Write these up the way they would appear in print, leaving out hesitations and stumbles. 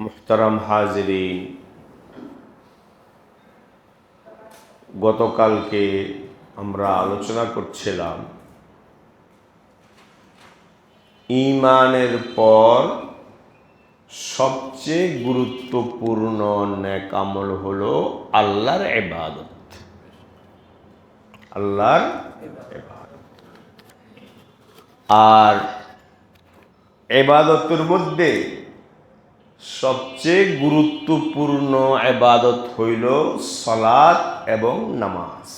মুহতারাম হাজিরিন, গতকালকে আমরা আলোচনা করছিলাম ঈমানের পর সবচেয়ে গুরুত্বপূর্ণ নেক আমল হলো আল্লাহর ইবাদত। আল্লাহর ইবাদত। আর ইবাদতের মধ্যে সবচেয়ে গুরুত্বপূর্ণ ইবাদত হইল সালাত এবং নামাজ।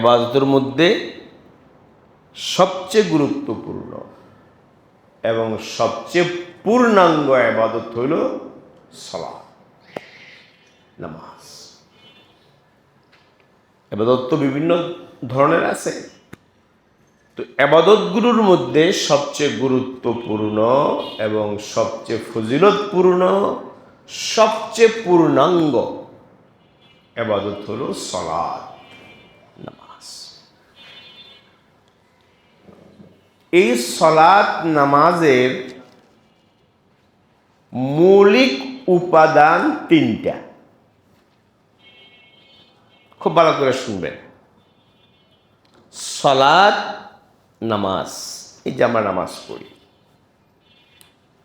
ইবাদতের মধ্যে সবচেয়ে গুরুত্বপূর্ণ এবং সবচেয়ে পূর্ণাঙ্গ ইবাদত হইল সালাত, নামাজ। ইবাদত তো বিভিন্ন ধরনের আছে, তো ইবাদতগুলোর মধ্যে সবচেয়ে গুরুত্বপূর্ণ এবং সবচেয়ে ফজিলতপূর্ণ, সবচেয়ে পূর্ণাঙ্গ ইবাদত হলো সালাত, নামাজ। এই সালাত নামাজের মৌলিক উপাদান তিনটা। খুব ভালো করে শুনবেন। সালাত, নামাজ, এই যে আমরা নামাজ পড়ি,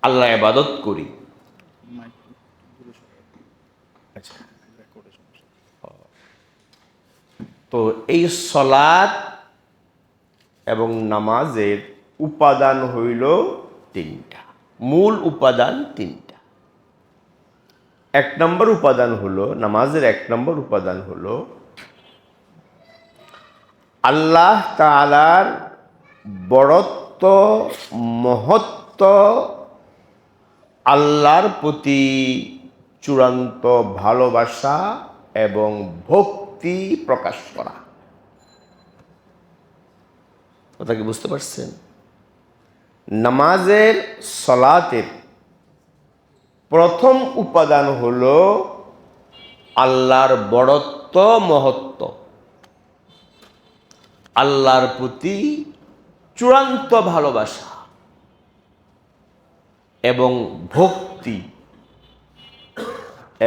আল্লাহ ইবাদত করি, তো এই সালাত এবং নামাজের উপাদান হইল তিনটা, মূল উপাদান তিনটা। এক নম্বর উপাদান হলো, নামাজের এক নম্বর উপাদান হলো আল্লাহ তাআলার বড়ত্ব, মহত্ব, আল্লাহর প্রতি চূড়ান্ত ভালোবাসা এবং ভক্তি প্রকাশ করা। কথা কি বুঝতে পারছেন? নামাজের, সালাতের প্রথম উপাদান হলো আল্লাহর বড়ত্ব, মহত্ব, আল্লাহর প্রতি চূড়ান্ত ভালোবাসা এবং ভক্তি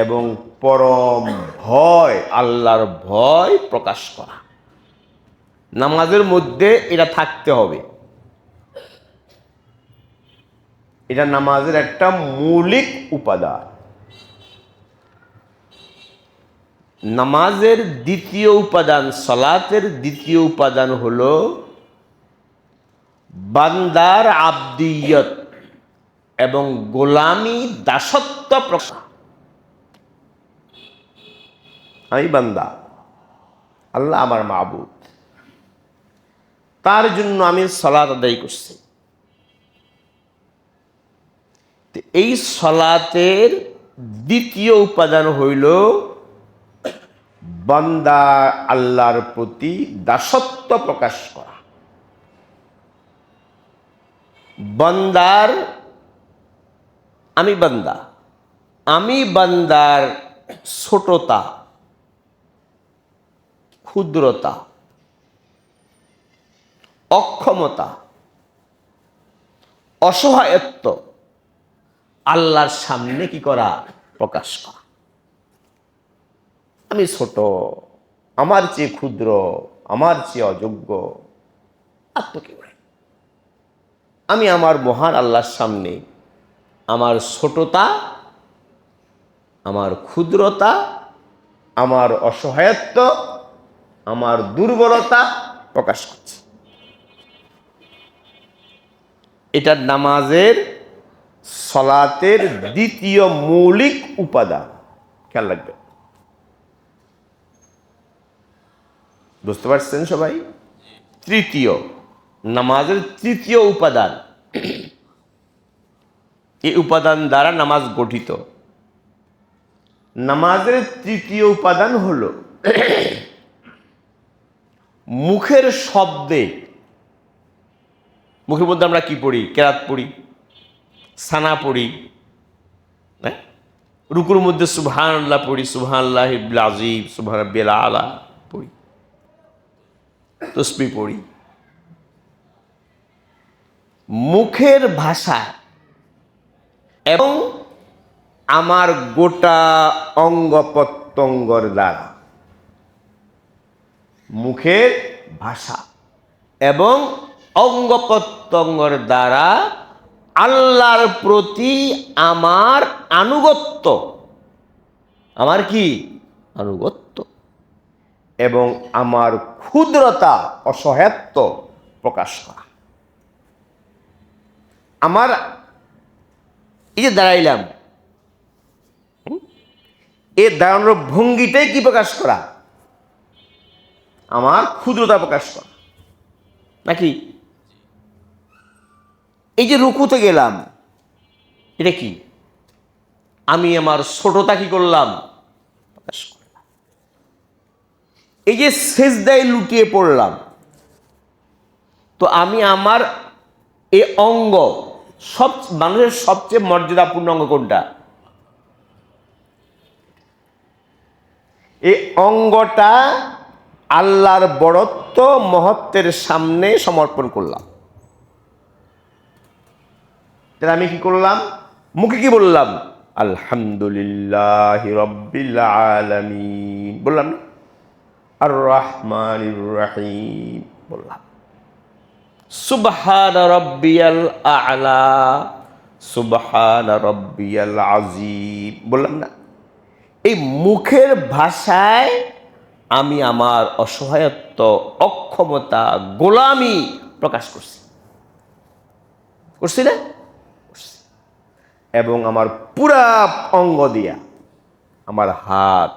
এবং পরম ভয়, আল্লাহর ভয় প্রকাশ করা। নামাজের মধ্যে এটা থাকতে হবে। এটা নামাজের একটা মৌলিক উপাদান। নামাজের দ্বিতীয় উপাদান, সালাতের দ্বিতীয় উপাদান হলো বান্দার আবদিয়ত এবং গোলামি, দাসত্ব প্রকাশ। আমি বান্দা, আল্লাহ আমার মাবুদ, তার জন্য আমি সালাত আদায় করছি। এই সালাতের দ্বিতীয় উপাদান হইল বান্দা আল্লাহর প্রতি দাসত্ব প্রকাশ করা। বান্দার, আমি বান্দা, আমি বান্দার ছোটতা, ক্ষুদ্রতা, অক্ষমতা, অসহায়ত্ব আল্লাহর সামনে কি করা? প্রকাশ করা। আমি ছোট, আমার চেয়ে ক্ষুদ্র, আমার চেয়ে অযোগ্য, আত্মকেবল। আমি আমার মহান আল্লাহর সামনে আমার ছোটতা, আমার ক্ষুদ্রতা, আমার অসহায়ত্ব, আমার দুর্বলতা প্রকাশ করছি। এটা নামাজের, সালাতের দ্বিতীয় মৌলিক উপাদান। খেয়াল রাখবেন। বুঝতে পারছেন সবাই? তৃতীয়, নামাজের তৃতীয় উপাদান, এই উপাদান দ্বারা নামাজ গঠিত। নামাজের তৃতীয় উপাদান হলো মুখের শব্দে। মুখের মধ্যে আমরা কি পড়ি? কেরাত পড়ি, সানা পড়ি, রুকুর মধ্যে সুবহানাল্লাহ পড়ি, সুবহানাল্লাহিল আযীম, সুবহান রাব্বিয়াল আলা পড়ি, তাসবিহ পড়ি। মুখের ভাষা এবং আমার গোটা অঙ্গ প্রত্যঙ্গর দ্বারা, মুখের ভাষা এবং অঙ্গ প্রত্যঙ্গর দ্বারা আল্লাহর প্রতি আমার আনুগত্য, আমার কি আনুগত্য এবং আমার ক্ষুদ্রতা অসহায়ত্ব প্রকাশ করা। আমার এই যে দাঁড়াইলাম, এই দাঁড়ানোর ভঙ্গিটাই কি প্রকাশ করা? আমার ক্ষুদ্রতা প্রকাশ করা নাকি? এই যে রুকুতে গেলাম, এটা কি? আমি আমার ছোটতা কি করলাম? প্রকাশ করলাম। এই যে সেজদায় লুটিয়ে পড়লাম, তো আমি আমার এই অঙ্গ, সব মানুষের সবচেয়ে মর্যাদাপূর্ণ অঙ্গ কোনটা? এই অঙ্গটা আল্লাহর বড়ত্ব মহত্বের সামনে সমর্পণ করলাম। তাহলে আমি কি করলাম? মুখে কি বললাম? আলহামদুলিল্লাহি রাব্বিল আলামিন বললাম না? আর রহমানির রহিম বললাম। সুবহান রাব্বিয়াল আ'লা, সুবহান রাব্বিয়াল আযীম বললাম না? এই মুখের ভাষায় আমি আমার অসহায়ত্ব, অক্ষমতা, গোলামি প্রকাশ করছি, করছি না? এবং আমার পুরা অঙ্গ দিয়া, আমার হাত,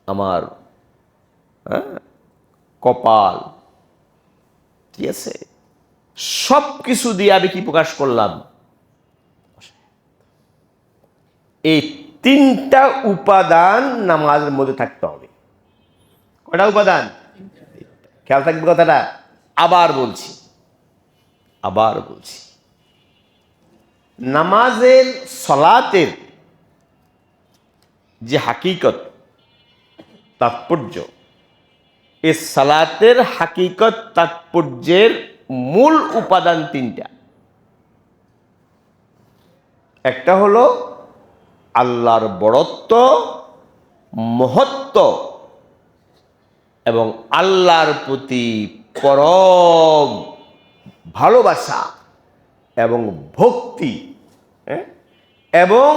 আমার কপাল, ঠিক আছে, সব কিছু দিয়ে আমি কি প্রকাশ করলাম? এই তিনটা উপাদান নামাজের মধ্যে থাকতে হবে। কয়টা উপাদান? খেয়াল থাকবে কথাটা। আবার বলছি, নামাজের, সলাতের যে হাকিকত, তাৎপর্য, এই সালাতের হাকিকত তাৎপর্যের মূল উপাদান তিনটা। একটা হলো আল্লাহর বড়ত্ব, মহত্ব এবং আল্লাহর প্রতি পরম ভালোবাসা এবং ভক্তি, এবং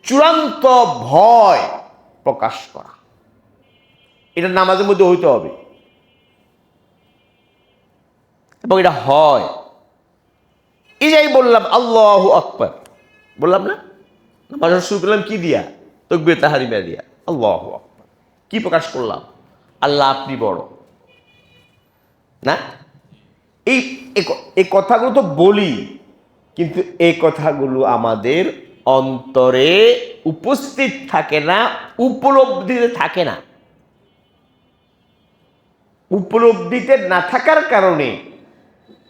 চূড়ান্ত ভয় প্রকাশ করা। এটা নামাজের মধ্যে হইতে হবে এবং এটা হয়। এই যাই বললাম আল্লাহু আকবার, বললাম না? নামাজ শুরু করলাম কি দিয়া? তাকবীর তাহরিমা দিয়া। আল্লাহু আকবার, কি প্রকাশ করলাম? আল্লাহ আপনি বড় না? এই কথাগুলো তো বলি, কিন্তু এই কথাগুলো আমাদের অন্তরে উপস্থিত থাকে না, উপলব্ধিতে থাকে না। উপলব্ধিতে না থাকার কারণে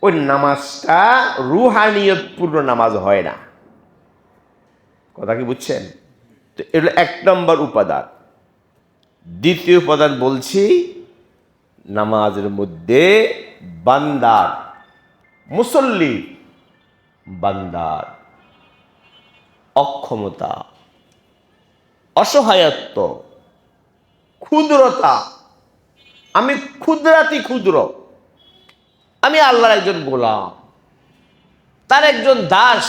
ওই নামাজটা রুহানিয়তপূর্ণ নামাজ হয় না। কথা কি বুঝছেন? তো এগুলো এক নম্বর উপাদান। দ্বিতীয় উপাদান বলছি, নামাজের মধ্যে বান্দার, মুসল্লি বান্দার অক্ষমতা, অসহায়ত্ব, ক্ষুদ্রতা, আমি ক্ষুদ্রাতি ক্ষুদ্র, আমি আল্লাহর একজন গোলাম, তার একজন দাস,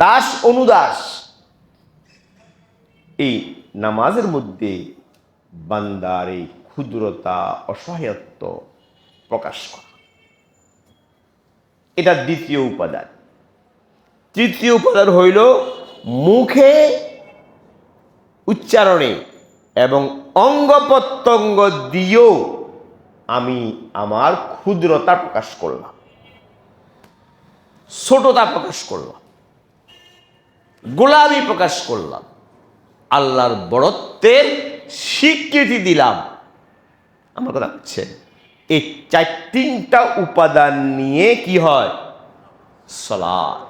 দাস অনুদাস। এই নামাজের মধ্যে বান্দার এই ক্ষুদ্রতা, অসহায়ত্ব প্রকাশ করা, এটা দ্বিতীয় উপাদান। তৃতীয় উপাদান হইল মুখে, উচ্চারণে এবং অঙ্গ প্রত্যঙ্গ দিয়েও আমি আমার ক্ষুদ্রতা প্রকাশ করলাম, ছোটতা প্রকাশ করলাম, গোলামি প্রকাশ করলাম, আল্লাহর বড়ত্বের স্বীকৃতি দিলাম। আমার কথা হচ্ছে এই তিনটা উপাদান নিয়ে কি হয়? সালাত।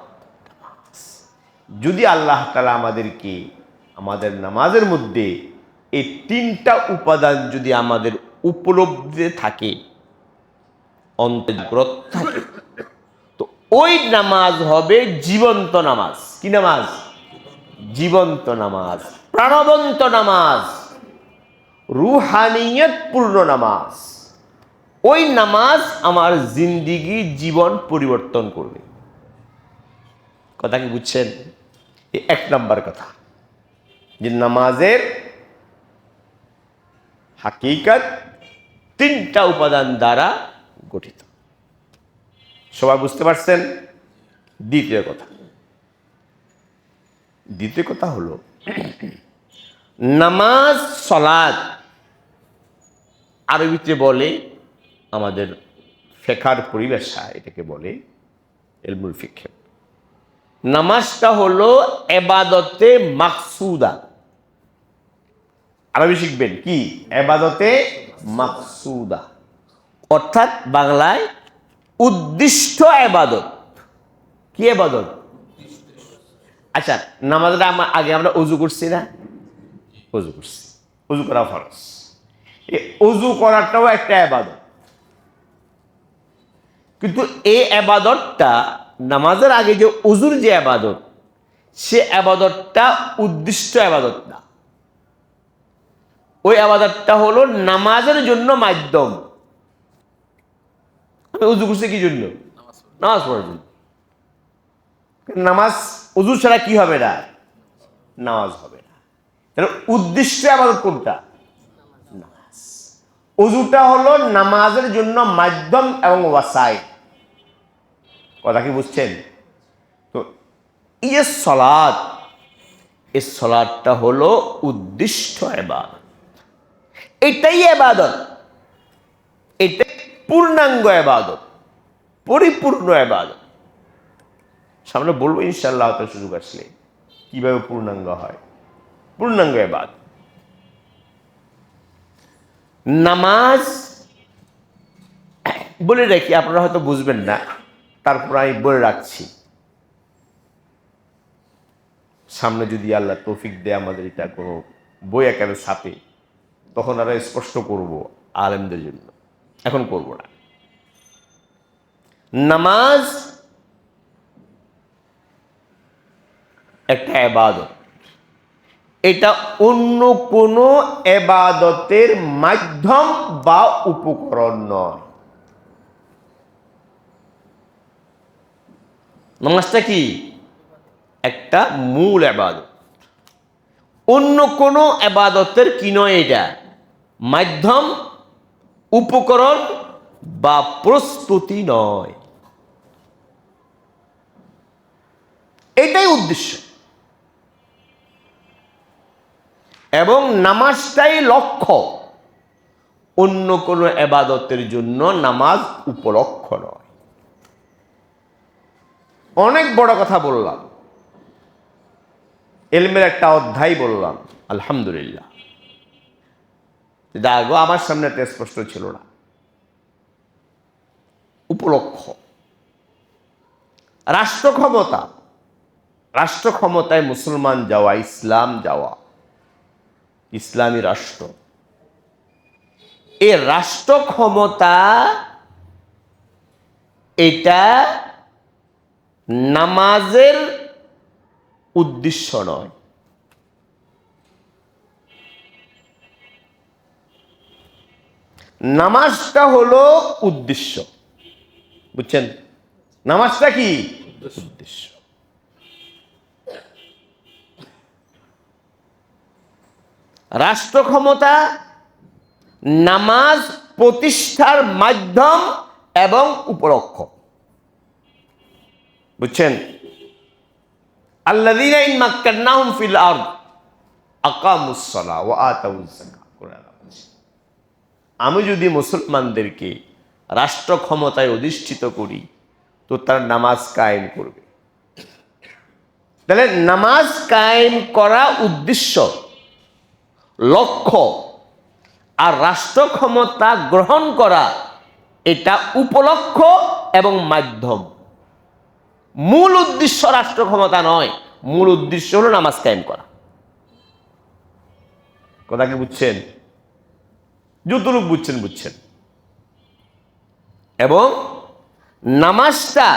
যদি আল্লাহ তাআলা আমাদেরকে আমাদের নামাজের মধ্যে এই তিনটা উপাদান যদি আমাদের উপলব্ধিতে থাকে, অন্তর্গ্রত থাকে, তো ওই নামাজ হবে জীবন্ত নামাজ। কি নামাজ? জীবন্ত নামাজ, প্রাণবন্ত নামাজ, রুহানিয়ত পূর্ণ নামাজ। ওই নামাজ আমার জিন্দিগি, জীবন পরিবর্তন করবে। কথা কি বুঝছেন? এই এক নাম্বার কথা, যে নামাজের হাকিকত তিনটা উপাদান দ্বারা গঠিত। সবাই বুঝতে পারছেন? দ্বিতীয় কথা হলো নামাজ, সালাত আরবিতে বলে, আমাদের ফিকহের পরিভাষায় এটাকে বলে ইলমুল ফিকহ। নামাজটা হলো ইবাদতে মাকসুদা। আরবি শিখবেন কি? ইবাদতে মাকসুদা, অর্থাৎ বাংলায় উদ্দিষ্ট ইবাদত। কি ইবাদত? আচ্ছা, নামাজটা আগে আমরা ওযু করছি না? ওযু করছি, ওযু করা ফরজ। এই ওযু করাটাও একটা ইবাদত, কিন্তু এই ইবাদতটা নামাজের আগে যে ওযুর যে ইবাদত, সে ইবাদতটা উদ্দিষ্ট ইবাদত না। ওই ইবাদতটা হলো নামাজের জন্য মাধ্যম। আমি ওযু করছি কি জন্য? নামাজ পড়ার জন্য। নামাজ ওযু ছাড়া কি হবে না? নামাজ হবে না। তাহলে উদ্দিষ্ট ইবাদত কোনটা? নামাজ। ওযুটা হলো নামাজের জন্য মাধ্যম এবং ওয়াসাইল। কথা কি বুঝছেন? তো এই যে সালাত, এই সালাতটা হলো উদ্দিষ্ট ইবাদত। এটাই ইবাদত, এটাই পূর্ণাঙ্গ ইবাদত, পরিপূর্ণ ইবাদত। সামনে বলবো ইনশাআল্লাহ তো সুযোগ আসলে কিভাবে পূর্ণাঙ্গ হয়। পূর্ণাঙ্গ ইবাদত নামাজ। বলে রাখি, আপনারা হয়তো বুঝবেন না, তারপর আমি বলে রাখছি। সামনে যদি আল্লাহ তৌফিক দেয় আমাদের এটা কোনো বই আকারে ছাপে, তখন আরো স্পষ্ট করব আলেমদের জন্য, এখন করব না। নামাজ একটা ইবাদত, এটা অন্য কোনো ইবাদতের মাধ্যম বা উপকরণ নয়। নামাজটা কি? একটা মূল ইবাদত, অন্য কোনো ইবাদতের কি নয়, এটা মাধ্যম, উপকরণ বা প্রস্তুতি নয়। এটাই উদ্দেশ্য, এবং নামাজটাই লক্ষ্য। অন্য কোনো ইবাদতের জন্য নামাজ উপলক্ষ্য নয়। অনেক বড় কথা বললাম, ইলমের একটা অধ্যায় বললাম, আলহামদুলিল্লাহ। যা গো আমার সামনে একটা স্পষ্ট ছিল না। উপলক্ষ, রাষ্ট্র ক্ষমতা, রাষ্ট্র ক্ষমতায় মুসলমান যাওয়া, ইসলাম যাওয়া, ইসলামী রাষ্ট্র, এই রাষ্ট্র ক্ষমতা এটা নামাজের উদ্দেশ্য নয়। নামাজটা হলো উদ্দেশ্য, বুঝছেন? নামাজটা কি? উদ্দেশ্য। রাষ্ট্র ক্ষমতা নামাজ প্রতিষ্ঠার মাধ্যম এবং উপলক্ষ, বুঝছেন? আল্লাযীনা ইন মাক্কান্নাহুম ফিল আরদ আকামুস সালাহ ওয়া আতাউয যাকাত। আমি যদি মুসলমানদেরকে রাষ্ট্র ক্ষমতায় অধিষ্ঠিত করি, তো তার নামাজ কায়েম করবে। তাহলে নামাজ কায়েম করা উদ্দেশ্য, লক্ষ্য, আর রাষ্ট্র ক্ষমতা গ্রহণ করা এটা উপলক্ষ এবং মাধ্যম। মূল উদ্দেশ্য রাষ্ট্র ক্ষমতা নয়, মূল উদ্দেশ্য হলো নামাজ কায়েম করা। কথা কি বুঝছেন? যতটুকু বুঝছেন। এবং নামাজটা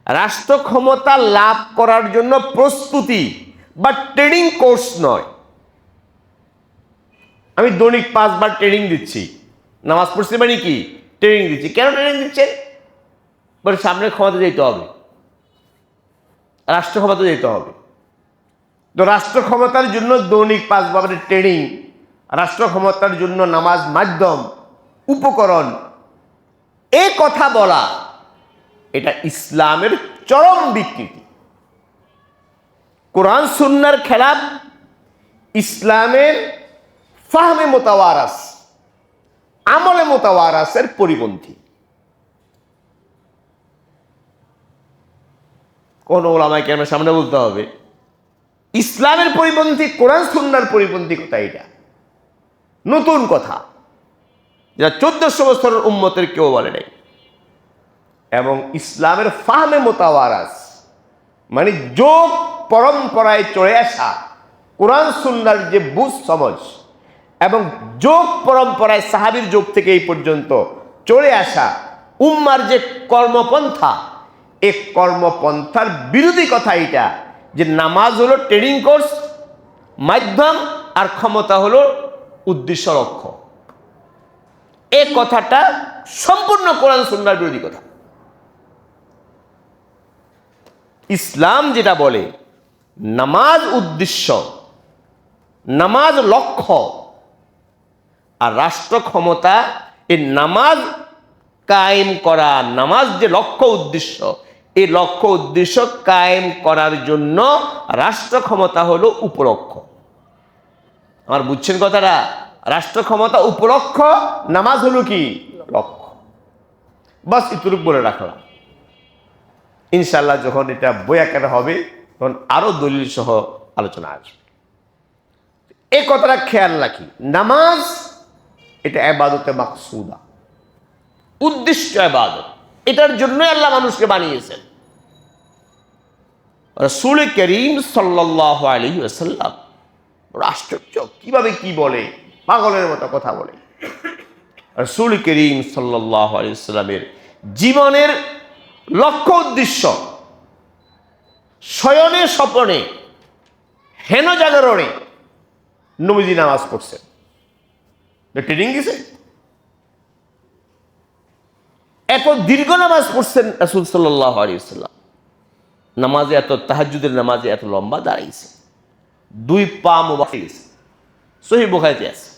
রাষ্ট্র ক্ষমতা লাভ করার জন্য প্রস্তুতি বা ট্রেনিং কোর্স নয়। আমি দৈনিক 5 বার ট্রেনিং দিচ্ছি, নামাজ পড়ছি মানে কি ট্রেনিং দিচ্ছি। কেন ট্রেনিং দিচ্ছেন? বলে সামনে ক্ষমতা যেতে হবে, রাষ্ট্র ক্ষমতা যেতে হবে। তো রাষ্ট্র ক্ষমতার জন্য দৈনিক 5 বারের ট্রেনিং, রাষ্ট্র ক্ষমতার জন্য নামাজ মাধ্যম উপকরণ, এ কথা বলা এটা ইসলামের চরম বিকৃতি। কোরআন সুন্নাহর খেলাফ, ইসলামের ফাহমে মুতাওয়ারাস, আমলে মুতাওয়ারাসের পরিপন্থী। কোন ওলামায়ে কেরামের সামনে বলতে হবে ইসলামের পরিপন্থী, কোরআন সুন্নাহর পরিপন্থী কথা। এটা নতুন কথা, যা 1400 বছরের উম্মতের কেউ বলে নাই। এবং ইসলামের ফাহমে মুতাওয়ারাস মানে যোগ পরম্পরায় চলে আসা কোরআন সুন্নাহর যে বুঝ সমঝ, এবং যোগ পরম্পরায় সাহাবীর যুগ থেকে এই পর্যন্ত চলে আসা উম্মার যে কর্মপন্থা, এই কর্মপন্থার বিরোধী কথা এটা, যে নামাজ হলো ট্রেনিং কোর্স মাধ্যম আর ক্ষমতা হলো উদ্দেশ্য লক্ষ্য। এই কথাটা সম্পূর্ণ কোরআন সুন্নাহর বিরোধী কথা। ইসলাম যেটা বলে নামাজ উদ্দেশ্য, নামাজ লক্ষ্য, আর রাষ্ট্র ক্ষমতা এই নামাজ কায়েম করা, নামাজ যে লক্ষ্য উদ্দেশ্য, এই লক্ষ্য উদ্দেশ্য কায়েম করার জন্য রাষ্ট্র ক্ষমতা হলো উপলক্ষ্য। আমার বুঝছেন কথাটা? রাষ্ট্র ক্ষমতা উপলক্ষ, নামাজ হলো কি লক্ষ্য। বাস এটুকু বলে রাখলাম। ইনশাআল্লাহ যখন এটা বয়াকার হবে তখন আরো দলিল সহ আলোচনা আসবে। এই কথাটা খেয়াল রাখি, নামাজ এটা ইবাদতে মাকসুদা, উদ্দিষ্ট ইবাদত। এটার জন্যই আল্লাহ মানুষকে বানিয়েছেন। রাসূল করিম সাল্লাল্লাহু আলাইহি ওয়াসাল্লাম আশ্চর্য, কিভাবে কি বলে, পাগলের মতো কথা বলে। রাসূল করিম সাল্লাল্লাহু আলাইহি ওয়াসাল্লামের জীবনের লক্ষ্য উদ্দেশ্য, শয়নে স্বপনে হেন জাগরণে নবীজি নামাজ পড়ছেন, ট্রেনিং দিছে। এত দীর্ঘ নামাজ পড়ছেন রাসূল সাল্লাল্লাহু আলাইহি ওয়াসাল্লাম। নামাজে এত, তাহাজ্জুদের নামাজে এত লম্বা দাঁড়াইছে, 2 পা মোবাইল গেছে, সহিহ বুখারীতে আছে।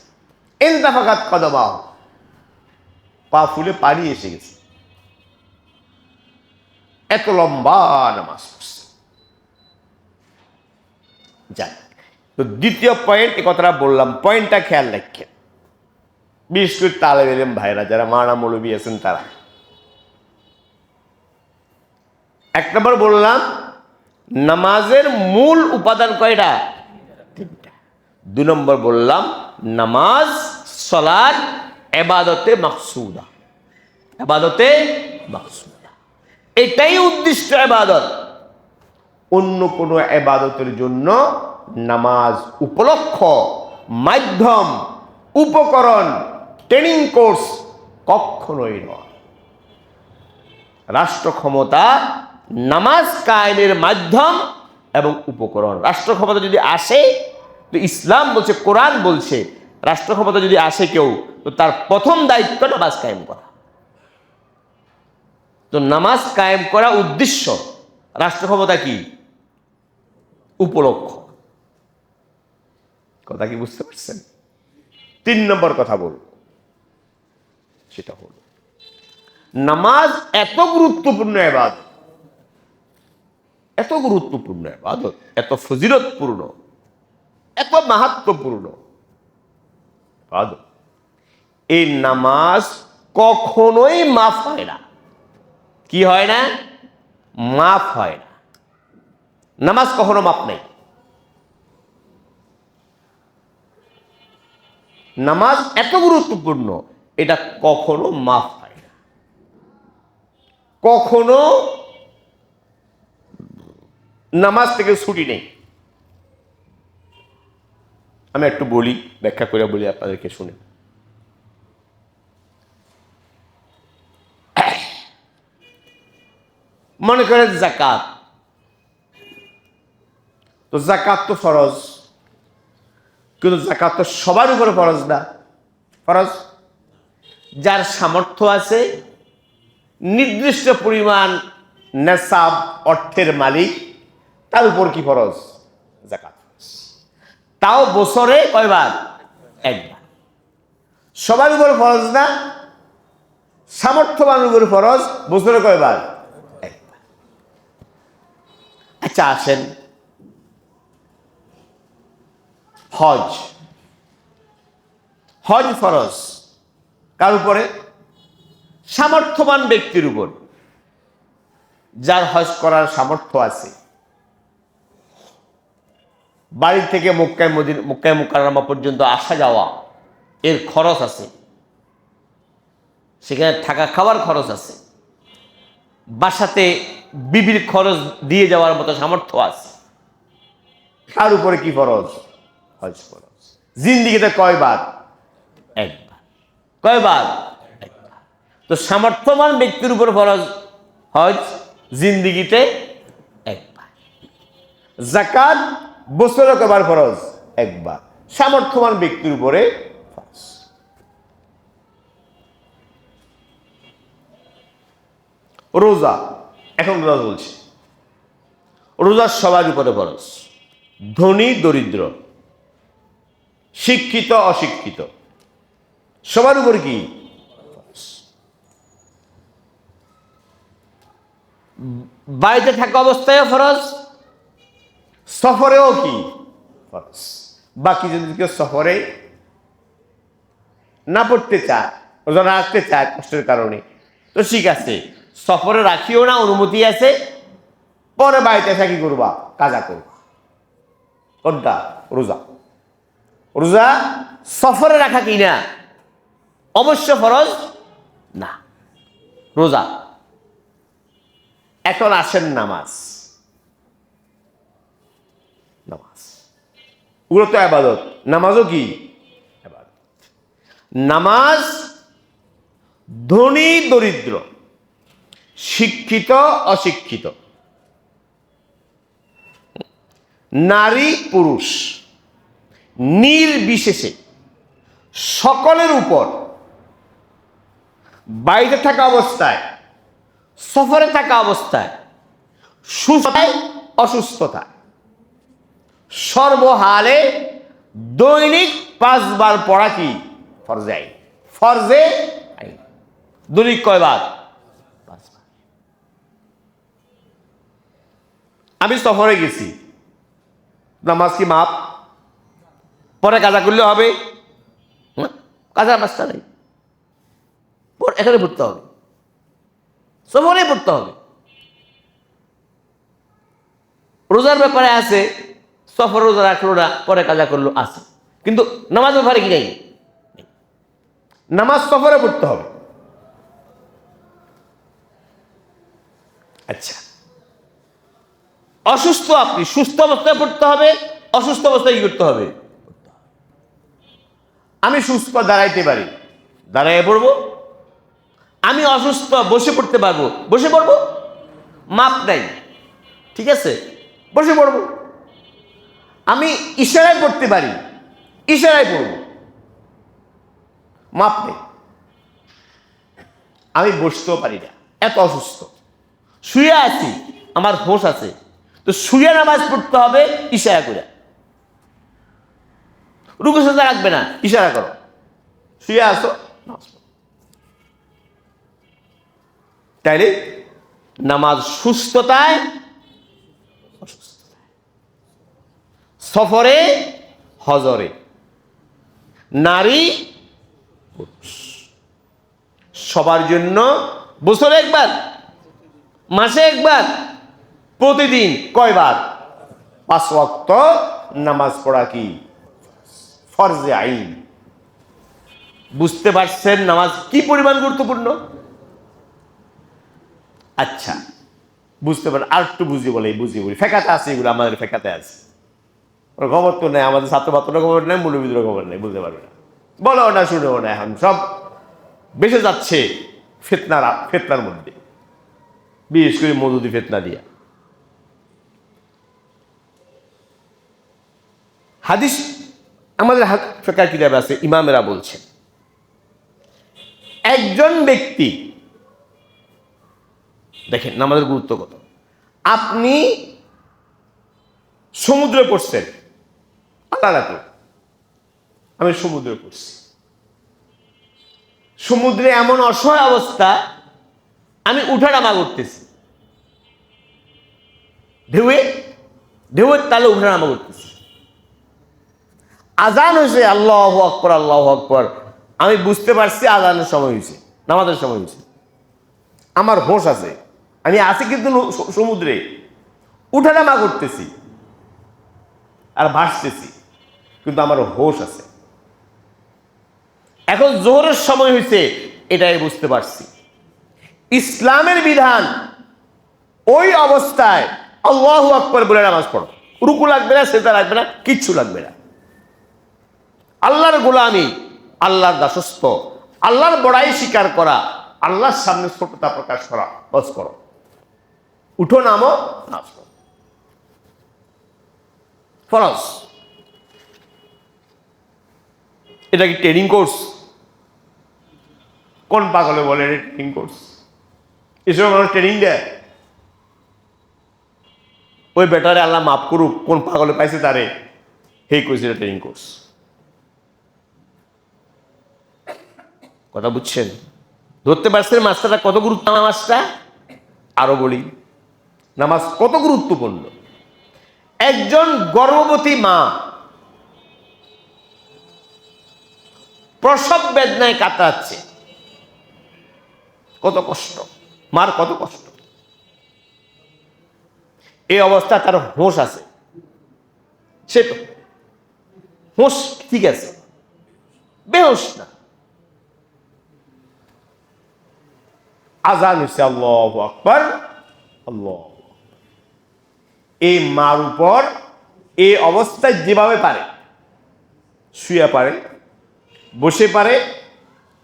ইনতাফাকাত কদমা, পা ফুলে পানি এসে গেছে, এত লম্বা নামাজ পড়ছে। যাক, তো দ্বিতীয় পয়েন্ট, এই কথাটা বললাম, পয়েন্টটা খেয়াল রাখেন। বিশেষ করে তালেব ইলম ভাইরা যারা মাওলানা মৌলভী আছেন তারা। 1 নম্বর বললাম নামাজের মূল উপাদান কয়টা? 3টা। 2 নম্বর বললাম নামাজ সালাত ইবাদতে মাকসুদা, ইবাদতে মাকসুদা, এটাই উদ্দিষ্ট ইবাদত। অন্য কোনো ইবাদতের জন্য নামাজ উপলক্ষ, মাধ্যম, উপকরণ, ট্রেনিং কোর্স কখনোই নয়। রাষ্ট্র ক্ষমতা নামাজ কায়েমের মাধ্যম এবং উপকরণ। রাষ্ট্র ক্ষমতা যদি আসে, তো ইসলাম বলছে, কোরআন বলছে, রাষ্ট্র ক্ষমতা যদি আসে কেউ, তো তার প্রথম দায়িত্ব নামাজ কায়েম করা। তো নামাজ কায়েম করা উদ্দেশ্য, রাষ্ট্র ক্ষমতা কি উপলক্ষ। কথা কি বুঝতে পারছেন? 3 নম্বর কথা বলব, সেটা হলো নামাজ এত গুরুত্বপূর্ণ ইবাদত, এত গুরুত্বপূর্ণ ইবাদত, এত ফজিলতপূর্ণ, এত মাহাত্ম্যপূর্ণ ইবাদত, এই নামাজ কখনোই মাফ হয় না। কি হয় না? মাফ হয় না। নামাজ কখনো মাফ নেই। নামাজ এত গুরুত্বপূর্ণ, এটা কখনো মাফ হয় না। কখনো নামাজ থেকে ছুটি নেই। আমি একটু বলি, ব্যাখ্যা করে বলি আপনাদেরকে, শুনে। মনে করেন যাকাত, তো যাকাত তো ফরজ, কিন্তু যাকাত তো সবার উপরে ফরজ না। ফরজ যার সামর্থ্য আছে, নির্দিষ্ট পরিমাণ নেশাব অর্থের মালিক, তার উপর কি ফরজ? যাকাত। তাও বছরে কয়বার? একবার। সবার উপর ফরজ না, সামর্থ্যবানের উপর ফরজ, বছরে কয়বার? একবার। আচ্ছা আসেন, হজ। হজ ফরজ কার উপরে? সামর্থ্যবান ব্যক্তির উপর, যার হজ করার সামর্থ্য আছে। বাড়ি থেকে মক্কায় মুকাররমা পর্যন্ত আসা যাওয়া এর খরচ আছে, সেখানে থাকা খাওয়ার খরচ আছে, বাসাতে বিবির খরচ দিয়ে যাওয়ার মতো সামর্থ্য আছে, তার উপরে কি ফরজ? হজ ফরজ। জিন্দেগিতে কয়বার? একবার। কয়বার? একবার। তো সামর্থ্যবান ব্যক্তির উপর ফরজ হজ, জিন্দেগিতে একবার। যাকাত বছরে কয়বার ফরজ? একবার। সামর্থ্যবান ব্যক্তির উপরে ফরজ। রোজা, এখন রোজা বলছি, রোজা সবার উপরে ফরজ, ধনী দরিদ্র, শিক্ষিত অশিক্ষিত, সবার উপর কি? বাড়িতে থাকা অবস্থায় ফরজ, সফরেও কি ফরজ। বাকি যদি কেউ সফরে না পড়তে চায়, রোজা রাখতে চায় কষ্টের কারণে, তো ঠিক আছে, সফরে রাখিও না, অনুমতি আছে, পরে বাড়িতে এসে কি করবা? কাজা করবা। কোনটা? রোজা। রোজা সফরে রাখা কি না? অবশ্য ফরজ না রোজা। এখন আসেন নামাজ। নামাজ ওগুলো তো ইবাদত, নামাজও কি ইবাদত। নামাজ ধনী দরিদ্র, শিক্ষিত অশিক্ষিত, নারী পুরুষ নির্বিশেষে সকলের উপর, বাইরে থাকা অবস্থায়, সফরে থাকা অবস্থায়, সুস্থতায় অসুস্থতায়, সর্বহালে দৈনিক 5 বার পড়া কি ফরজে আইন। ফরজে আইন। দৈনিক কয়বার? 5 বার। আমি সফরে গেছি, নামাজ কি মাপ? পরে কাজা করলে হবে? কাজা রাস্তা নেই, এখানে পড়তে হবে, সফরে পড়তে হবে। রোজার ব্যাপারে আছে, সফর রোজা রাখলো না, পরে কাজা করলো, আছে। কিন্তু নামাজ ব্যাপারে কি নেই? নামাজ সফরে পড়তে হবে। আচ্ছা, অসুস্থ আপনি, সুস্থ অবস্থায় পড়তে হবে, অসুস্থ অবস্থায় কি করতে হবে? আমি সুস্থ দাঁড়াইতে পারি, দাঁড়াইয়ে পড়বো। আমি অসুস্থ বসে পড়তে পারবো, বসে পড়বো, মাপ নাই, ঠিক আছে, বসে পড়বো। আমি ইশারায় পড়তে পারি, ইশারায় পড়বো, মাপ নেই। আমি বসতেও পারি না, এত অসুস্থ। শুয়ে আছি, আমার হোশ আছে, তো শুয়ে নামাজ পড়তে হবে ইশারা করে। রুকু সাজদা রাখবে না, ইশারা করো, শুয়ে আসো। তাইলে নামাজ সুস্থতায় অসুস্থতায়, সফরে হজরে, নারী পুরুষ, সবার জন্য বছরে একবার, মাসে একবার, প্রতিদিন কয়বার? 5 ওয়াক্ত নামাজ পড়া কি ফরজে আইন। বুঝতে পারছেন নামাজ কি পরিমাণ গুরুত্বপূর্ণ? আচ্ছা, বুঝতে পারেন, আর একটু বুঝিয়ে বলি। ফেকাতে আছে এগুলো, আমাদের ফেকাতে আছে, খবর তো নেই, আমাদের ছাত্র বাত্ররা খবর নেই, মৌলবীদের খবর নেই, বুঝতে পারবে না, বলো না, শুনেও না। এখন সব বেসে যাচ্ছে ফিতনার মধ্যে, বিশেষ করে মওদুদি ফিতনা দিয়া। হাদিস আমাদের ফিকহ কিতাবে আছে, ইমামেরা বলছেন একজন ব্যক্তি, দেখেন নামাজের গুরুত্ব কত। আপনি সমুদ্রে পড়ছেন, আল্লাহ রাখো আমি সমুদ্রে পড়ছি, সমুদ্রে এমন অসহায় অবস্থা আমি উঠানামা করতেছি, ঢেউয়ের তালে উঠানামা করতেছি, আজান হয়েছে আল্লাহু আকবার আল্লাহু আকবার, আমি বুঝতে পারছি আজানের সময় হয়েছে, নামাজের সময় হয়েছে, আমার হোশ আছে, আমি আছি কিন্তু সমুদ্রে উঠানামা করতেছি আর ভাসতেছি, কিন্তু আমার হোশ আছে। এখন জোহরের সময় হয়েছে, এটাই বুঝতে পারছি। ইসলামের বিধান ওই অবস্থায় আল্লাহু আকবার বলে নামাজ পড়ো, রুকু লাগবে না, সেজদা লাগবে না, কিচ্ছু লাগবে না। আল্লাহর গোলামি, আল্লাহর দাসত্ব, আল্লাহর বড়াই স্বীকার করা, আল্লাহর সামনে ছোটতা প্রকাশ করা, বস করো, উঠো নামো, নামাজ পড়ো, ফরজ। এটা কি ট্রেনিং কোর্স? কোন পাগলে বলে এটা ট্রেনিং কোর্স? এসব মানুষ ট্রেনিং দেয়? ওই বেটারে আল্লাহ মাফ করুক, কোন পাগলে পাইছে তারে হেই কইছে এটা ট্রেনিং কোর্স। কথা বুঝছেন? ধরতে পারছেন মাস্টারটা কত গুরুত্ব নামাজটা? আরো বলি নামাজ কত গুরুত্বপূর্ণ। একজন গর্ভবতী মা প্রসব বেদনায় কাতরাচ্ছে, কত কষ্ট, মার কত কষ্ট। এই অবস্থা তার হোশ আছে, সে হোশ ঠিক আছে, বেহোশ না। আজান হচ্ছে আল্লাহু আকবার আল্লাহ। এই মার উপর এই অবস্থায় যেভাবে পারে, শুয়ে পারে, বসে পারে,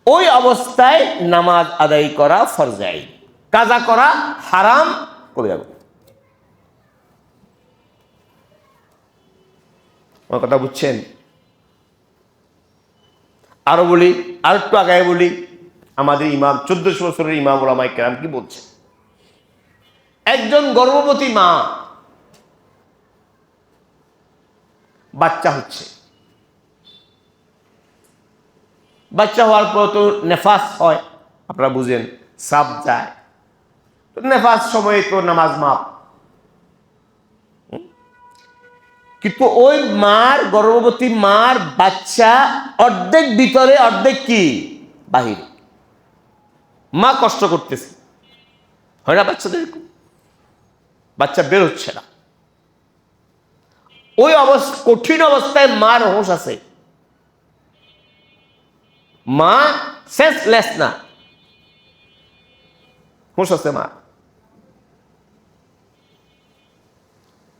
ওই অবস্থায় নামাজ আদায় করা ফরজ আইন, কাজা করা হারাম কবিরা গুনাহ। আমার কথা বুঝছেন? আরো বলি, আর একটু আগায় বলি, আমাদের ইমাম 1400 বছরের ইমাম ওলামায়ে কেরাম কি বলছেন? একজন গর্ভবতী মা বাচ্চা হচ্ছে, বাচ্চা হওয়ার পর তো নেফাস হয়, আপনারা বুঝেন, সাপ যায়, তো নেফাস সময়ে তো নামাজ মাপ। কিন্তু ওই মার, গর্ভবতী মার বাচ্চা অর্ধেক ভিতরে অর্ধেক কি বাহিরে, মা কষ্ট করতেছে, হয় না বাচ্চাদের? বাচ্চা বের হচ্ছে না, ওই অবস্থা, কঠিন অবস্থায় মার হোশ আছে, মা সেন্সলেস না, হোশ আছে মা।